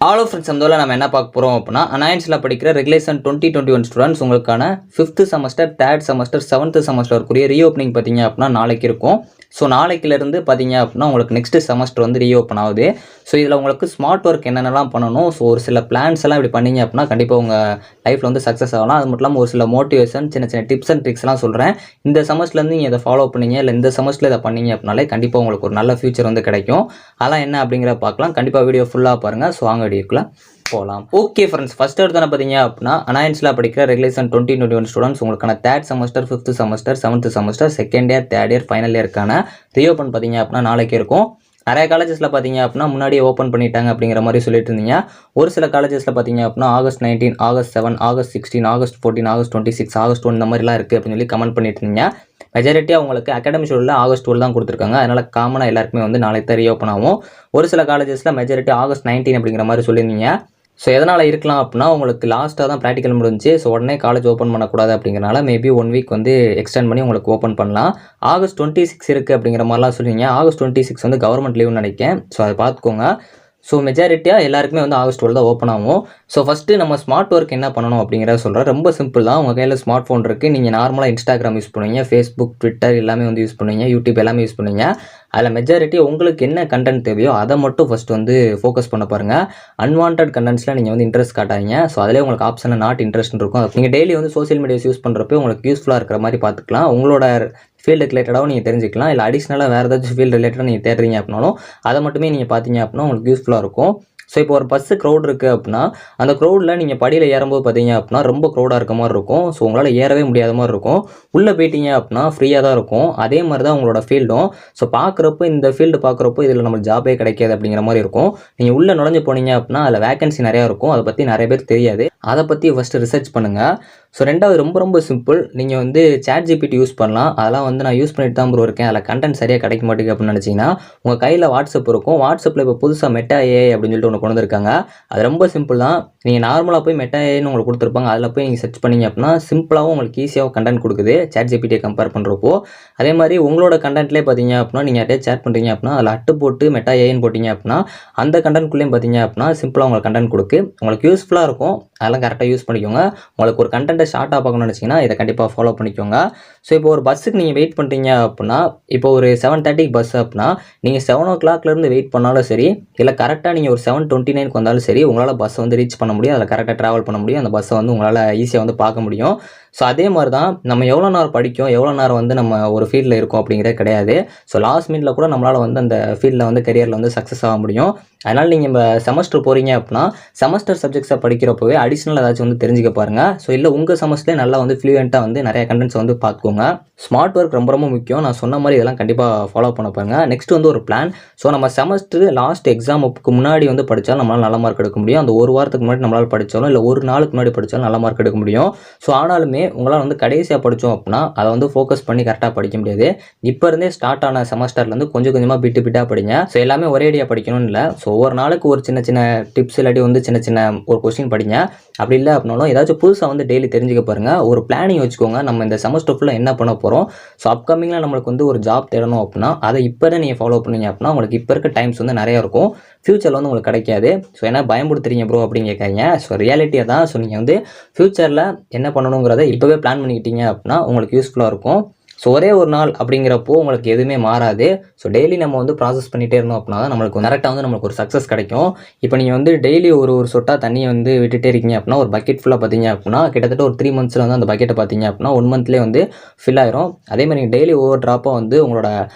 Hello friends, அந்த நம்ம என்ன பார்க்க போகிறோம் அப்படின்னா, அனாயன்ஸில் படிக்கிற ரெகுலேஷன் 2021 ஸ்டூடெண்ட்ஸ் உங்களுக்கான 5th semester, 3rd semester, 7th செமஸ்டருக்குரிய reopening பார்த்தீங்க அப்படின்னா நாளைக்கு இருக்கும். ஸோ நாளைக்கிலேருந்து பார்த்தீங்க அப்படின்னா உங்களுக்கு நெக்ஸ்ட் செமஸ்டர் வந்து ரீஓப்பன் ஆகுது. ஸோ இதில் உங்களுக்கு ஸ்மார்ட் ஒர்க் என்னென்னலாம் பண்ணணும், ஸோ ஒரு சில பிளான்ஸ் எல்லாம் இப்படி பண்ணீங்க அப்படின்னா கண்டிப்பாக உங்கள் லைஃப்பில் வந்து சக்ஸஸ் ஆகலாம். அது மட்டும் இல்லாமல் ஒரு சில மோட்டிவேஷன், சின்ன சின்ன டிப்ஸ் அண்ட் ட்ரிக்ஸ்லாம் சொல்கிறேன். இந்த செமஸ்டர்லேருந்து நீங்கள் இதை ஃபாலோ பண்ணீங்க, இல்லை இந்த செமஸ்டரில் இதை பண்ணீங்க அப்படின்னாலே கண்டிப்பாக உங்களுக்கு ஒரு நல்ல ஃபியூச்சர் வந்து கிடைக்கும். அதெல்லாம் என்ன அப்படிங்கிற பார்க்கலாம். கண்டிப்பாக வீடியோ ஃபுல்லாக பாருங்கள். ஸோ வாங்க வீடியோக்குள்ள போகலாம். ஓகே ஃப்ரெண்ட்ஸ், ஃபர்ஸ்ட் எடுத்து பார்த்தீங்க அப்படின்னா அனாயன்ஸில் படிக்கிற ரெகுலேஷன் 2021 ஸ்டூடெண்ட்ஸ் உங்களுக்கான 3rd semester, 5th semester, 7th semester, second year, third year, final இயருக்கான ரீஓப்பன் பார்த்தீங்க அப்படின்னா நாளைக்கு இருக்கும். நிறைய காலேஜஸில் பார்த்தீங்க அப்படின்னா முன்னாடியே ஓப்பன் பண்ணிட்டாங்க அப்படிங்கிற மாதிரி சொல்லிட்டு இருந்தீங்க. ஒரு சில காலேஜஸில் பார்த்தீங்க அப்படின்னா August 19, August 7, August 16, August 14, August 26, August 1 இந்த மாதிரிலாம் இருக்குது அப்படின்னு சொல்லி கமெண்ட் பண்ணிட்டு இருந்தீங்க. மெஜாரிட்டியாக உங்களுக்கு அகாடமிக் ஷெட்யூலில் ஆகஸ்ட் 12 தான் கொடுத்துருக்காங்க. அதனால் காமனாக எல்லாருக்குமே வந்து நாளைக்கு தான் ரீஓப்பன் ஆகும். ஒரு சில காலேஜஸில் மெஜாரிட்டி ஆகஸ்ட் 19 அப்படிங்கிற மாதிரி சொல்லியிருந்தீங்க. ஸோ எதனால் இருக்கலாம் அப்படின்னா, உங்களுக்கு லாஸ்ட்டாக தான் ப்ராக்டிக்கல் முடிஞ்சு, ஸோ உடனே காலேஜ் ஓப்பன் பண்ணக்கூடாது அப்படிங்கிறனால மேபி 1 வீக் வந்து எக்ஸ்டெண்ட் பண்ணி உங்களுக்கு ஓப்பன் பண்ணலாம். ஆகஸ்ட் 26 இருக்குது அப்படிங்கிற மாதிரிலாம் சொல்லுவீங்க. ஆகஸ்ட் 26 வந்து கவர்மெண்ட் லீவ்னு நினைக்கிறேன். ஸோ அதை பார்த்துக்கோங்க. ஸோ மெஜாரிட்டியாக எல்லாருக்குமே வந்து ஆகஸ்ட் 12 தான் ஓப்பன் ஆகும். ஸோ ஃபஸ்ட்டு நம்ம ஸ்மார்ட் ஒர்க் என்ன பண்ணணும் அப்படிங்கிறத சொல்கிறேன். ரொம்ப சிம்பிள் தான். உங்கள் கையில் ஸ்மார்ட் ஃபோன் இருக்குது. நீங்கள் நார்மலாக இன்ஸ்டாகிராம் யூஸ் பண்ணுவீங்க, ஃபேஸ்புக், ட்விட்டர் எல்லாமே வந்து யூஸ் பண்ணுவீங்க, யூடியூப் எல்லாமே யூஸ் பண்ணுவீங்க. அதில் மெஜாரிட்டி உங்களுக்கு என்ன கண்டென்ட் தேவையோ அதை மட்டும் ஃபஸ்ட்டு வந்து ஃபோக்கஸ் பண்ண பாருங்கள். அன்வான்ட் கண்டென்ட்ஸில் நீங்கள் வந்து இன்ட்ரெஸ்ட் காட்டாதீங்க. ஸோ அதிலே உங்களுக்கு ஆப்ஷனில் நாட் இன்ட்ரெஸ்ட் இருக்கும். நீங்கள் டெய்லி வந்து சோஷியல் மீடியாஸ் யூஸ் பண்ணுறப்போ உங்களுக்கு யூஸ்ஃபுல்லாக இருக்கிற மாதிரி பார்த்துக்கலாம். உங்களோட ஃபீல்டு ரிலேட்டடாகவும் நீங்கள் தெரிஞ்சிக்கலாம். இல்லை அடிஷ்னலாக வேறு ஏதாச்சும் ஃபீல்டு ரிலேட்டடாக நீங்கள் தேடுறீங்க அப்படின்னாலும் அதை மட்டுமே நீங்கள் பார்த்தீங்க அப்படின்னா உங்களுக்கு யூஸ்ஃபுல்லாக இருக்கும். ஸோ இப்போ ஒரு பஸ்ஸு க்ரௌட் இருக்குது அப்படின்னா அந்த க்ரௌடில் நீங்கள் படியில் ஏறும்போது பார்த்தீங்க அப்படின்னா ரொம்ப க்ரௌடாக இருக்க மாதிரி இருக்கும். ஸோ உங்களால் ஏறவே முடியாத மாதிரி இருக்கும். உள்ளே போயிட்டீங்க அப்படின்னா ஃப்ரீயாக தான் இருக்கும். அதே மாதிரி தான் உங்களோட ஃபீல்டும். ஸோ பார்க்குறப்போ இந்த ஃபீல்டு பார்க்குறப்போ இதில் நம்மளுக்கு ஜாபே கிடைக்காது அப்படிங்கிற மாதிரி இருக்கும். நீங்கள் உள்ளே நுழைஞ்சு போனீங்க அப்படின்னா அதில் வேகன்சி நிறையா இருக்கும். அதை பற்றி நிறைய பேர் தெரியாது. அதை பற்றி ஃபஸ்ட்டு ரிசர்ச் பண்ணுங்கள். ஸோ ரெண்டாவது ரொம்ப சிம்பிள். நீங்கள் வந்து ChatGPT யூஸ் பண்ணலாம். அதெல்லாம் வந்து நான் யூஸ் பண்ணிட்டு தான் ப்ரோ இருக்கேன். அதில் கண்டென்ட் சரியாக கிடைக்க மாட்டேங்குது அப்படின்னு நினச்சிங்கன்னா உங்கள் கையில் வாட்ஸ்அப் இருக்கும். வாட்ஸ்அப்பில் இப்போ புதுசாக மெட்டா AI அப்படின்னு சொல்லிட்டு ஒன்று கொண்டு வந்திருக்காங்க. அது ரொம்ப சிம்பிள் தான். நீங்கள் நார்மலாக போய் மெட்டா AIன்னு உங்களுக்கு கொடுத்துருப்பாங்க. அதில் போய் நீங்கள் சர்ச் பண்ணிங்க அப்படின்னா சிம்பிளாகவும் உங்களுக்கு ஈஸியாகவும் கண்டென்ட் கொடுக்குது ChatGPT கம்பேர் பண்ணுறப்போ. அதே மாதிரி உங்களோட கண்டென்ட்லேயே பார்த்தீங்க அப்படின்னா நீங்கள் யார்ட்டே சேட் பண்ணுறீங்க அப்படின்னா அதில் அட்டு போட்டு மெட்டா AIன்னு போட்டிங்க அப்படின்னா அந்த கண்டென்ட்குள்ளேயும் பார்த்தீங்க அப்படின்னா சிம்பிளாக உங்களுக்கு கண்டென்ட் கொடுக்கு. உங்களுக்கு யூஸ்ஃபுல்லாக இருக்கும். அதெல்லாம் கரெக்டாக யூஸ் பண்ணிக்கோங்க. உங்களுக்கு ஒரு கண்டென்ட்டை ஷார்ட்டாக பார்க்கணும்னு நினச்சிங்கன்னா இதை கண்டிப்பாக ஃபாலோ பண்ணிக்கோங்க. ஸோ இப்போ ஒரு பஸ்ஸுக்கு நீங்கள் வெயிட் பண்ணுறீங்க அப்படின்னா, இப்போ ஒரு 7:30க்கு பஸ் அப்படின்னா நீங்கள் 7 o'clockலேருந்து வெயிட் பண்ணாலும் சரி, இல்லை கரெக்டாக நீங்கள் ஒரு 7:29க்கு வந்தாலும் சரி, உங்களால் பஸ்ஸை வந்து ரீச் பண்ண முடியும். அதில் கரெக்டாக ட்ராவல் பண்ண முடியும். அந்த பஸ்ஸை வந்து உங்களால் ஈஸியாக வந்து பார்க்க முடியும். ஸோ அதே மாதிரி தான் நம்ம எவ்வளோ நேரம் படிக்கும், எவ்வளோ நேரம் வந்து நம்ம ஒரு ஃபீல்டில் இருக்கோம் அப்படிங்கிறதே கிடையாது. ஸோ லாஸ்ட் மினிட்ல கூட நம்மளால் வந்து அந்த ஃபீல்டில் வந்து கரியரில் வந்து சக்ஸஸ் ஆக முடியும். அதனால் நீங்கள் இப்போ செமஸ்டர் போகிறீங்க அப்படின்னா செமஸ்டர் சப்ஜெக்ட்ஸை படிக்கிறப்போவே அடிஷ்னல் ஏதாச்சும் வந்து தெரிஞ்சுக்க பாருங்கள். ஸோ இல்லை உங்கள் செமஸ்டர்லேயே நல்லா வந்து ஃப்ளூயண்ட்டாக வந்து நிறைய கண்டென்ட்ஸ் வந்து பார்த்துக்கோங்க. ஸ்மார்ட் ஒர்க் ரொம்ப முக்கியம். நான் சொன்ன மாதிரி இதெல்லாம் கண்டிப்பாக ஃபாலோ பண்ண பாருங்க. நெக்ஸ்ட் வந்து ஒரு பிளான். ஸோ நம்ம செமஸ்டர் லாஸ்ட் எக்ஸாமுக்கு முன்னாடி வந்து படித்தாலும் நம்மளால் நல்ல மார்க் எடுக்க முடியும். அந்த ஒரு வாரத்துக்கு முன்னாடி நம்மளால் படித்தாலும் இல்லை ஒரு நாளுக்கு முன்னாடி படித்தாலும் நல்ல மார்க் எடுக்க முடியும். ஸோ ஆனாலுமே உங்களால் வந்து கடைசியாக படித்தோம் அப்படின்னா அதை வந்து ஃபோக்கஸ் பண்ணி கரெக்டாக படிக்க முடியாது. இப்போ இருந்தே ஸ்டார்ட் ஆன செமஸ்டர்லேருந்து கொஞ்சம் கொஞ்சமாக பிட்டாக படிங்க. ஸோ எல்லாமே ஒரேடியாக படிக்கணும்னு இல்லை. ஸோ ஒவ்வொரு நாளுக்கு ஒரு சின்ன சின்ன டிப்ஸ் இல்லாட்டி வந்து சின்ன ஒரு கொஸ்டின் படிங்க. அப்படி இல்லை அப்படின்னாலும் ஏதாச்சும் புதுசாக வந்து டெய்லி தெரிஞ்சுக்க பாருங்கள். ஒரு பிளானிங் வச்சுக்கோங்க. நம்ம இந்த செமஸ்டர் ஃபுல்லாக என்ன பண்ண போகிறோம், ஸோ அப்கமிங்கில் நம்மளுக்கு வந்து ஒரு ஜாப் தேடணும் அப்படின்னா அதை இப்போ தான் நீங்கள் ஃபாலோ பண்ணீங்க அப்படின்னா உங்களுக்கு இப்போ இருக்க டைம்ஸ் வந்து நிறையா இருக்கும். ஃப்யூச்சரில் வந்து உங்களுக்கு கிடைக்காது. ஸோ என்ன பயன்படுத்துறீங்க ப்ரோ அப்படின்னு கேட்காதீங்க. ஸோ ரியாலிட்டியாக தான். ஸோ நீங்கள் வந்து ஃப்யூச்சரில் என்ன பண்ணணுங்கிறத இப்போவே பிளான் பண்ணிக்கிட்டீங்க அப்படின்னா உங்களுக்கு யூஸ்ஃபுல்லாக இருக்கும். ஸோ ஒரே ஒரு நாள் அப்படிங்கிறப்போ உங்களுக்கு எதுவுமே மாறாது. ஸோ டெய்லி நம்ம வந்து ப்ராசஸ் பண்ணிகிட்டே இருந்தோம் அப்படின்னா தான் நம்மளுக்கு கரெக்டாக வந்து நம்மளுக்கு ஒரு சக்ஸஸ் கிடைக்கும். இப்போ நீங்கள் வந்து டெய்லி ஒரு சொட்டா தண்ணியை வந்து விட்டுட்டே இருக்கீங்க அப்படின்னா ஒரு பக்கெட் ஃபுல்லாக பார்த்தீங்க அப்படின்னா கிட்டத்தட்ட ஒரு 3 monthஸில் வந்து அந்த பக்கெட்டை பார்த்தீங்க அப்படின்னா 1 monthலேயே வந்து ஃபில் ஆயிரும். அதே மாதிரி நீங்கள் டெய்லி ஒவ்வொரு ட்ராப்பாக வந்து உங்களோட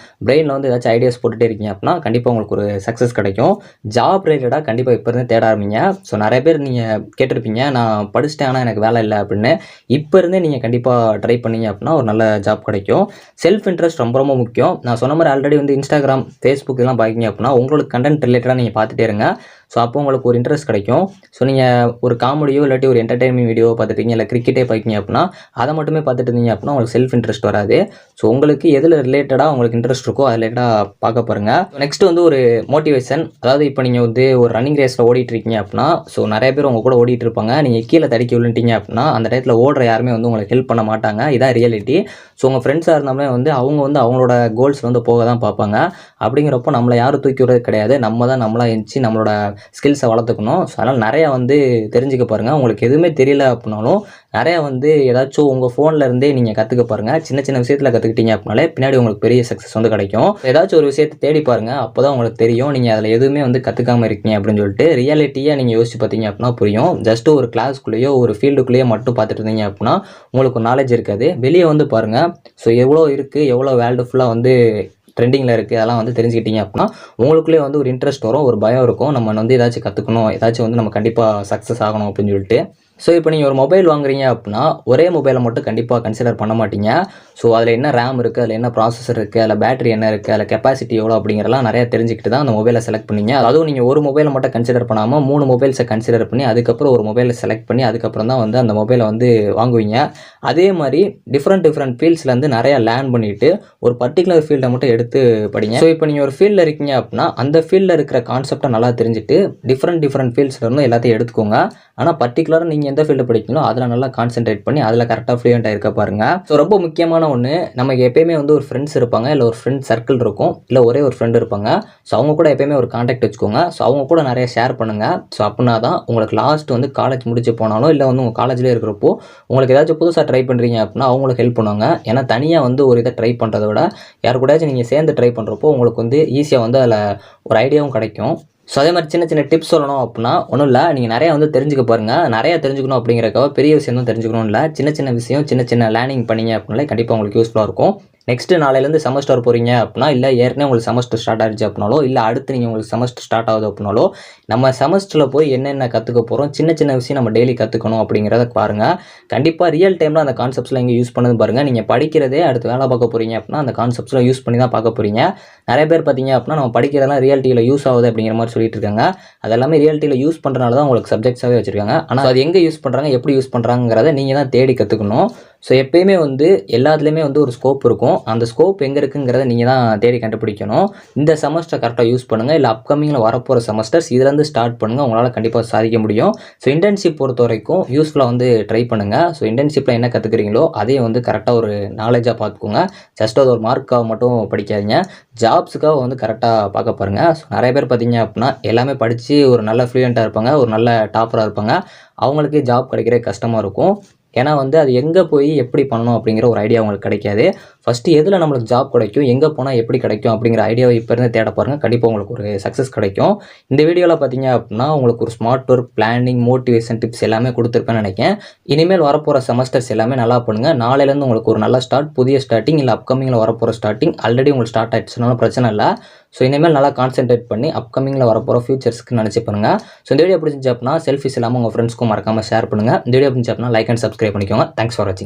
பிரெயினில் வந்து ஏதாச்சும் ஐடியாஸ் போட்டுகிட்டே இருக்கீங்க அப்படின்னா கண்டிப்பாக உங்களுக்கு ஒரு சக்ஸஸ் கிடைக்கும். ஜாப் ரிலேட்டடாக கண்டிப்பாக இப்போ இருந்தே தேட ஆரம்பிங்க. ஸோ நிறைய பேர் நீங்கள் கேட்டிருப்பீங்க, நான் படிச்சிட்டேன் ஆனால் எனக்கு வேலை இல்லை அப்படின்னு. இப்போ இருந்தே நீங்கள் கண்டிப்பாக ட்ரை பண்ணீங்க அப்படின்னா ஒரு நல்ல ஜாப் கிடைக்கும். செல்ஃப் இன்ட்ரெஸ்ட் ரொம்ப முக்கியம். நான் சொன்ன மாதிரி ஆல்ரெடி வந்து இன்ஸ்டாகிராம், ஃபேஸ்புக் இதெல்லாம் பார்க்கிங்க அப்படின்னா உங்களுக்கு கண்டென்ட் ரிலேட்டடாக நீங்கள் பார்த்துட்டே இருங்க. ஸோ அப்போ உங்களுக்கு ஒரு இன்ட்ரெஸ்ட் கிடைக்கும். ஸோ நீங்கள் ஒரு காமெடியோ இல்லாட்டி ஒரு என்டர்டைன்மெண்ட் வீடியோ பார்த்துட்டீங்க, இல்லை கிரிக்கெட்டே பார்க்கிங்க அப்படின்னா அதை மட்டுமே பார்த்துட்டு இருந்தீங்க அப்படின்னா உங்களுக்கு செல்ஃப் இன்ட்ரெஸ்ட் வராது. ஸோ உங்களுக்கு எதில் ரிலேட்டடாக உங்களுக்கு இன்ட்ரெஸ்ட் இருக்கோ அது ரிலேட்டடாக பார்க்க பாருங்கள். நெக்ஸ்ட் வந்து ஒரு மோட்டிவேஷன். அதாவது இப்போ நீங்கள் வந்து ஒரு ரன்னிங் ரேஸில் ஓடிட்டு இருக்கீங்க அப்படின்னா ஸோ நிறைய பேர் உங்கள் கூட ஓடிட்டு இருப்பாங்க. நீங்கள் கீழே தடுக்கி விழுந்துட்டீங்க அப்படின்னா அந்த டயத்தில் ஓடுற யாருமே வந்து உங்களுக்கு ஹெல்ப் பண்ண மாட்டாங்க. இதான் ரியாலிட்டி. ஸோ உங்கள் ஃப்ரெண்ட்ஸாக இருந்தாலே வந்து அவங்க வந்து அவங்களோட கோல்ஸ் வந்து போக தான் பார்ப்பாங்க. அப்படிங்கிறப்போ நம்மளை யாரும் தூக்கி விடுறது கிடையாது. நம்ம தான் நம்மளாக எழுந்துச்சு நம்மளோட ஸ்கில்ஸை வளர்த்துக்கணும். ஸோ அதனால் நிறையா வந்து தெரிஞ்சுக்க பாருங்கள். உங்களுக்கு எதுவுமே தெரியல அப்படின்னாலும் நிறையா வந்து ஏதாச்சும் உங்கள் ஃபோனில் இருந்தே நீங்கள் கற்றுக்க பாருங்கள். சின்ன சின்ன விஷயத்தில் கற்றுக்கிட்டீங்க அப்படின்னாலே பின்னாடி உங்களுக்கு பெரிய சக்ஸஸ் வந்து கிடைக்கும். ஏதாச்சும் ஒரு விஷயத்தை தேடி பாருங்கள். அப்போ தான் உங்களுக்கு தெரியும் நீங்கள் அதில் எதுவுமே வந்து கற்றுக்காமல் இருக்கீங்க அப்படின்னு சொல்லிட்டு. ரியாலிட்டியாக நீங்கள் யோசிச்சு பார்த்தீங்க அப்படின்னா புரியும். ஜஸ்ட்டு ஒரு கிளாஸ்க்குள்ளேயோ ஒரு ஃபீல்டுக்குள்ளேயோ மட்டும் பார்த்துட்டு இருந்தீங்க அப்படின்னா உங்களுக்கு நாலேஜ் இருக்காது. வெளியே வந்து பாருங்கள். ஸோ எவ்வளோ இருக்குது, எவ்வளோ வேர்ல்டு ஃபுல்லாக வந்து ட்ரெண்டிங்கில் இருக்குது, அதெல்லாம் வந்து தெரிஞ்சுக்கிட்டீங்க அப்படின்னா உங்களுக்குள்ளே வந்து ஒரு இன்ட்ரெஸ்ட் வரும், ஒரு பயம் இருக்கும். நம்ம வந்து ஏதாச்சும் கற்றுக்கணும், ஏதாச்சும் வந்து நம்ம கண்டிப்பாக சக்ஸஸ் ஆகணும் அப்படின்னு சொல்லிட்டு. ஸோ இப்போ நீங்கள் ஒரு மொபைல் வாங்குறீங்க அப்படின்னா ஒரே மொபைலை மட்டும் கண்டிப்பாக கன்சிடர் பண்ண மாட்டீங்க. ஸோ அதில் என்ன ரேம் இருக்குது, அதில் என்ன ப்ராசஸர் இருக்குது, அதில் பேட்டரி என்ன இருக்குது, அதில் கெப்பாசிட்டி எவ்வளோ அப்படிங்கிறலாம் நிறையா தெரிஞ்சுக்கிட்டு தான் அந்த மொபைலை செலக்ட் பண்ணிங்க. அதுவும் நீங்கள் ஒரு மொபைலை மட்டும் கன்சிடர் பண்ணாமல் 3 மொபைல்ஸை கன்சிடர் பண்ணி அதுக்கப்புறம் ஒரு மொபைலை செலக்ட் பண்ணி அதுக்கப்புறம் தான் வந்து அந்த மொபைலை வந்து வாங்குவீங்க. அதே மாதிரி டிஃப்ரெண்ட் ஃபீல்ட்ஸ்லேருந்து நிறையா லேர்ன் பண்ணிவிட்டு ஒரு பர்டிகுலர் ஃபீல்டை மட்டும் எடுத்து படிங்க. ஸோ இப்போ நீங்கள் ஒரு ஃபீல்டில் இருக்கீங்க அப்படின்னா அந்த ஃபீல்டில் இருக்கிற கான்செப்டை நல்லா தெரிஞ்சுட்டு டிஃப்ரெண்ட் ஃபீல்ட்ஸ்லேருந்து எல்லாத்தையும் எடுத்துக்கோங்க. ஆனால் பர்டிகுலராக நீங்கள் எந்த ஃபீல்டு படிக்கணும் அதில் நல்லா கான்சென்ட்ரேட் பண்ணி அதில் கரெக்டாக ஃப்ளூயண்ட்டாக இருக்க பாருங்கள். ஸோ ரொம்ப முக்கியமான ஒன்று, நமக்கு எப்பயுமே வந்து ஒரு ஃப்ரெண்ட்ஸ் இருப்பாங்க, இல்லை ஒரு ஃப்ரெண்ட் சர்க்கிள் இருக்கும், இல்லை ஒரே ஒரு ஃப்ரெண்டு இருப்பாங்க. ஸோ அவங்க கூட எப்பயுமே ஒரு கான்டாக்ட் வச்சுக்கோங்க. ஸோ அவங்க கூட நிறைய ஷேர் பண்ணுங்கள். ஸோ அப்படின்னா தான் உங்களுக்கு லாஸ்ட் வந்து காலேஜ் முடிச்சு போனாலும் இல்லை வந்து உங்கள் காலேஜ்லேயே இருக்கிறப்போ உங்களுக்கு ஏதாச்சும் புதுசாக ட்ரை பண்ணுறீங்க அப்படின்னா அவங்களுக்கு ஹெல்ப் பண்ணுவாங்க. ஏன்னா தனியாக வந்து ஒரு இதை ட்ரை பண்ணுறத விட யார் கூடயாச்சும் நீங்கள் சேர்ந்து ட்ரை பண்ணுறப்போ உங்களுக்கு வந்து ஈஸியாக வந்து அதில் ஒரு ஐடியாவும் கிடைக்கும். ஸோ அதே மாதிரி சின்ன டிப்ஸ் சொல்லணும் அப்படின்னா ஒன்றும் இல்லை, நீங்கள் நிறையா வந்து தெரிஞ்சுக்க பாருங்கள். நிறையா தெரிஞ்சுக்கணும் அப்படிங்கிறக்காக பெரிய விஷயம் தான் தெரிஞ்சுக்கணும் இல்லை, சின்ன விஷயம் சின்ன லேர்னிங் பண்ணிங்க அப்படின்னாலே கண்டிப்பாக உங்களுக்கு யூஸ்ஃபுல்லாக இருக்கும். நெக்ஸ்ட்டு நாளையிலேருந்து செமஸ்டர் போகிறீங்க அப்படின்னா, இல்லை ஏற்கனவே உங்களுக்கு செமஸ்டர் ஸ்டார்ட் ஆகிடுச்சு அப்படின்னாலோ, இல்லை அடுத்து நீங்கள் உங்களுக்கு செமஸ்டர் ஸ்டார்ட் ஆகுது அப்படின்னாலோ, நம்ம செமஸ்டரில் போய் என்னென்ன கற்றுக்க போகிறோம், சின்ன விஷயம் நம்ம டெய்லி கற்றுக்கணும் அப்படிங்கிறத பாருங்கள். கண்டிப்பாக ரியல் டைமில் அந்த கான்செப்ட்ஸ்லாம் இங்கே யூஸ் பண்ணது பாருங்கள். நீங்கள் படிக்கிறதே அடுத்து வேலை பார்க்க போகிறீங்க அப்படின்னா அந்த கான்செப்ட்ஸ்லாம் யூஸ் பண்ணி தான் பார்க்க போகிறீங்க. நிறைய பேர் பார்த்தீங்க அப்படின்னா நம்ம படிக்கிறதெல்லாம் ரியாலிட்டியில் யூஸ் ஆகுது அப்படிங்கிற மாதிரி சொல்லிட்டு இருக்காங்க. அதெல்லாமே ரியாலிட்டியில் யூஸ் பண்ணுறனால தான் உங்களுக்கு சப்ஜெக்ட்ஸாகவே வச்சுருக்காங்க. ஆனால் அது எங்கே யூஸ் பண்ணுறாங்க, எப்படி யூஸ் பண்ணுறாங்கிறத நீங்கள் தான் தேடி கற்றுக்கணும். ஸோ எப்பயுமே வந்து எல்லாத்துலேயுமே வந்து ஒரு ஸ்கோப் இருக்கும். அந்த ஸ்கோப் எங்கே இருக்குங்கிறத நீங்கள் தான் தேடி கண்டுபிடிக்கணும். இந்த செமஸ்டர் கரெக்டாக யூஸ் பண்ணுங்கள், இல்லை அப்கமிங்கில் வரப்போகிற செமஸ்டர்ஸ் இதுலேருந்து ஸ்டார்ட் பண்ணுங்கள், உங்களால் கண்டிப்பாக சாதிக்க முடியும். ஸோ இன்டர்ன்ஷிப் பொறுத்த வரைக்கும் யூஸ்ஃபுல்லாக வந்து ட்ரை பண்ணுங்கள். ஸோ இன்டர்ன்ஷிப்பில் என்ன கற்றுக்குறீங்களோ அதையும் வந்து கரெக்டாக ஒரு நாலேஜாக பார்த்துக்கோங்க. ஜஸ்ட் அது ஒரு மார்க்காக மட்டும் படிக்காதீங்க, ஜாப்ஸுக்காக வந்து கரெக்டாக பார்க்க பாருங்கள். ஸோ நிறைய பேர் பார்த்தீங்க அப்படின்னா எல்லாமே படித்து ஒரு நல்ல ஃப்ளூயண்ட்டாக இருப்பாங்க, ஒரு நல்ல டாப்பராக இருப்பாங்க. அவங்களுக்கு ஜாப் கிடைக்கிறே கஷ்டமாக இருக்கும். ஏன்னா வந்து அது எங்கே போய் எப்படி பண்ணணும் அப்படிங்கிற ஒரு ஐடியா உங்களுக்கு கிடைக்காது. ஃபஸ்ட்டு எதில் நம்மளுக்கு ஜாப் கிடைக்கும், எங்கே போனால் எப்படி கிடைக்கும் அப்படிங்கிற ஐடியாவை இப்போ இருந்து தேட பாருங்கள். கண்டிப்பாக உங்களுக்கு ஒரு சக்ஸஸ் கிடைக்கும். இந்த வீடியோவில் பார்த்தீங்க அப்படின்னா உங்களுக்கு ஒரு smart work planning motivation tips எல்லாமே கொடுத்துருப்பேன்னு நினைக்கிறேன். இனிமேல் வரப்போகிற செமஸ்டர்ஸ் எல்லாமே நல்லா பண்ணுங்கள். நாளையிலேருந்து உங்களுக்கு ஒரு நல்ல ஸ்டார்ட், புதிய ஸ்டார்டிங், இல்லை அப்கமிங்கில் வரப்போகிற ஸ்டார்டிங் ஆல்ரெடி உங்களுக்கு ஸ்டார்ட் ஆகிடுச்சுனாலும் பிரச்சனை இல்லை. ஸோ இனிமேல் நல்லா கான்சென்ட்ரேட் பண்ணி அப்கமிங்கில் வரப்போகிற ஃபியூச்சர்ஸ்க்கு நினச்சி பண்ணுங்கள். ஸோ இந்த வீடியோ பிடிச்சிருந்துச்சு அப்படின்னா செல்ஃபிஸ் இல்லாமல் உங்கள் ஃப்ரெண்ட்ஸ்க்கும் மறக்காமல் ஷேர் பண்ணுங்கள். இந்த வீடியோ பிடிச்சிருந்துச்சு அப்படின்னா லைக் அண்ட் சப்ஸ்கிரைப் பண்ணிக்கோங்க. தேங்க்ஸ் ஃபார் வாட்சிங்.